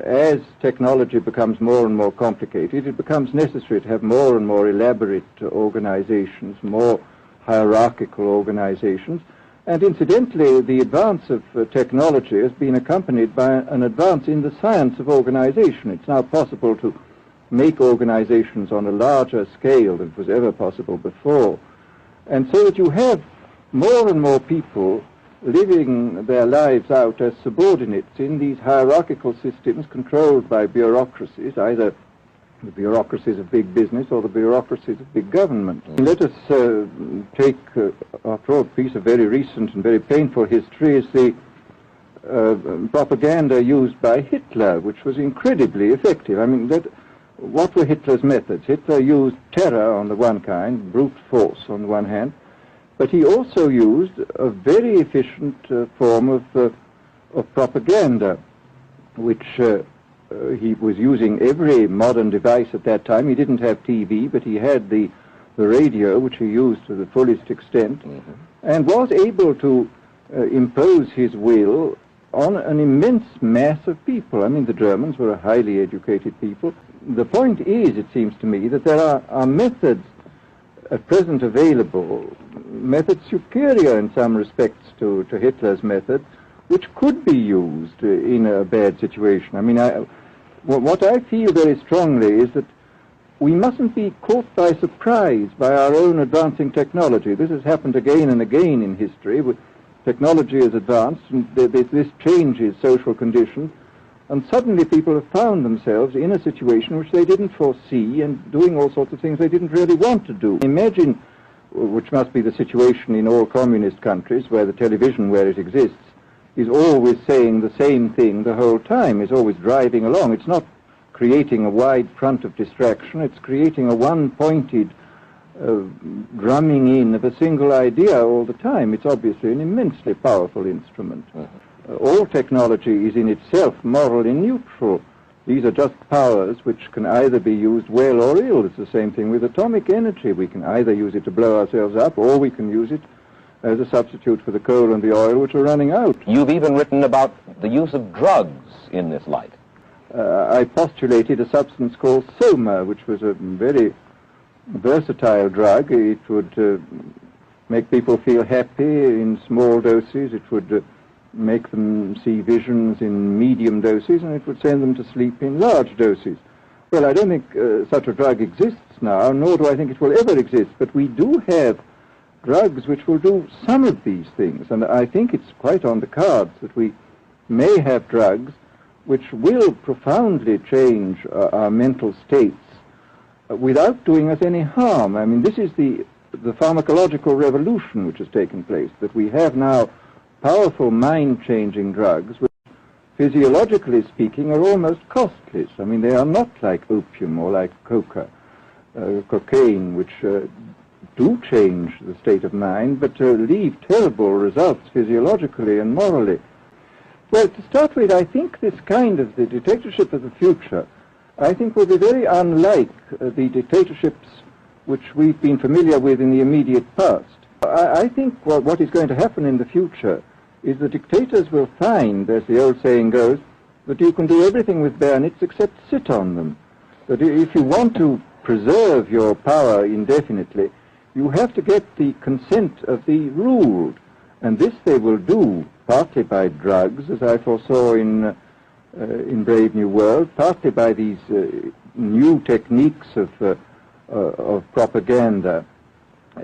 as technology becomes more and more complicated, it becomes necessary to have more and more elaborate organizations, more hierarchical organizations. And incidentally, the advance of technology has been accompanied by an advance in the science of organization. It's now possible to make organizations on a larger scale than was ever possible before. And so that you have more and more people living their lives out as subordinates in these hierarchical systems controlled by bureaucracies, either the bureaucracies of big business or the bureaucracies of big government. Let us take, after all, a piece of very recent and very painful history is the propaganda used by Hitler, which was incredibly effective. I mean, what were Hitler's methods? Hitler used terror on the one kind, brute force on the one hand, but he also used a very efficient form of propaganda, which he was using every modern device at that time. He didn't have TV, but he had the radio, which he used to the fullest extent, and was able to impose his will on an immense mass of people. I mean, the Germans were a highly educated people. The point is, it seems to me, that there are methods at present available, methods superior in some respects to Hitler's method, which could be used in a bad situation. I mean, what I feel very strongly is that we mustn't be caught by surprise by our own advancing technology. This has happened again and again in history. Technology has advanced, and this changes social conditions, and suddenly people have found themselves in a situation which they didn't foresee and doing all sorts of things they didn't really want to do. Imagine, which must be the situation in all communist countries, where the television, where it exists, is always saying the same thing the whole time, is always driving along. It's not creating a wide front of distraction, it's creating a one-pointed drumming in of a single idea all the time. It's obviously an immensely powerful instrument. All technology is in itself morally neutral. These are just powers which can either be used well or ill. It's the same thing with atomic energy. We can either use it to blow ourselves up, or we can use it as a substitute for the coal and the oil, which are running out. You've even written about the use of drugs in this light. I postulated a substance called soma, which was a very versatile drug. It would make people feel happy in small doses. It would make them see visions in medium doses, and it would send them to sleep in large doses. Well, I don't think such a drug exists now, nor do I think it will ever exist, but we do have drugs which will do some of these things, and I think it's quite on the cards that we may have drugs which will profoundly change our mental states without doing us any harm. I mean, this is the pharmacological revolution which has taken place, that we have now powerful mind-changing drugs which, physiologically speaking, are almost costless. I mean, they are not like opium or like cocaine, which do change the state of mind, but leave terrible results physiologically and morally. Well, to start with, I think this kind of the dictatorship of the future, I think will be very unlike the dictatorships which we've been familiar with in the immediate past. I think what is going to happen in the future is the dictators will find, as the old saying goes, that you can do everything with bayonets except sit on them. That if you want to preserve your power indefinitely, you have to get the consent of the ruled. And this they will do partly by drugs, as I foresaw in Brave New World, partly by these new techniques of propaganda.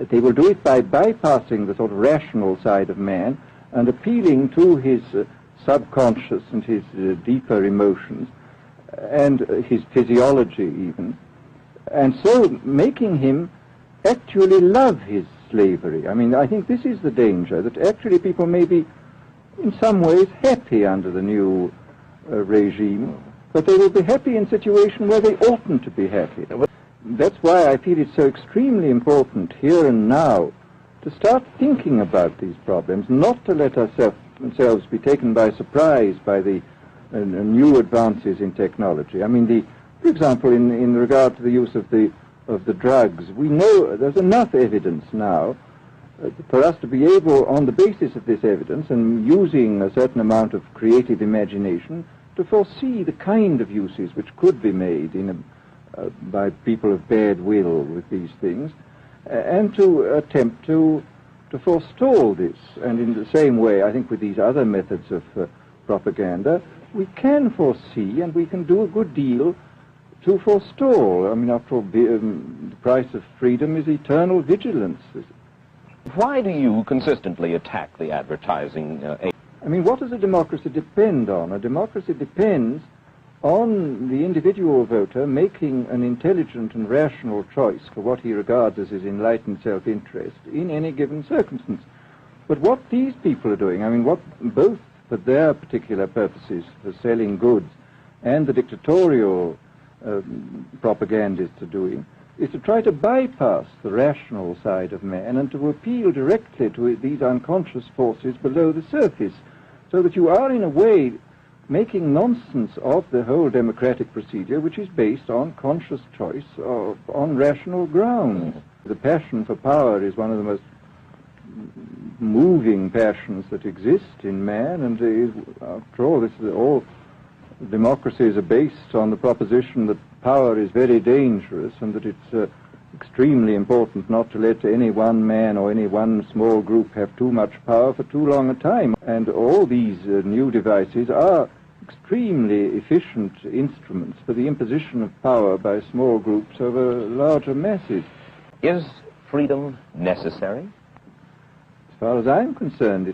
They will do it by bypassing the sort of rational side of man and appealing to his subconscious and his deeper emotions and his physiology even, and so making him actually love his slavery. I mean, I think this is the danger, that actually people may be in some ways happy under the new regime, but they will be happy in a situation where they oughtn't to be happy. That's why I feel it's so extremely important here and now to start thinking about these problems, not to let ourselves be taken by surprise by the new advances in technology. I mean, for example, in regard to the use of the drugs, we know there's enough evidence now for us to be able, on the basis of this evidence and using a certain amount of creative imagination, to foresee the kind of uses which could be made by people of bad will with these things, and to attempt to forestall this. And in the same way, I think with these other methods of propaganda, we can foresee and we can do a good deal to forestall. I mean, after all, the price of freedom is eternal vigilance. Why do you consistently attack the advertising I mean, what does a democracy depend on? A democracy depends on the individual voter making an intelligent and rational choice for what he regards as his enlightened self-interest in any given circumstance. But what these people are doing, I mean, what both for their particular purposes, for selling goods, and the dictatorial propagandists are doing, is to try to bypass the rational side of man and to appeal directly to these unconscious forces below the surface, so that you are in a way making nonsense of the whole democratic procedure, which is based on conscious choice on rational grounds. The passion for power is one of the most moving passions that exist in man, and after all, all democracies are based on the proposition that power is very dangerous and that it's extremely important not to let any one man or any one small group have too much power for too long a time. And all these new devices are extremely efficient instruments for the imposition of power by small groups over larger masses. Is freedom necessary? As far as I'm concerned,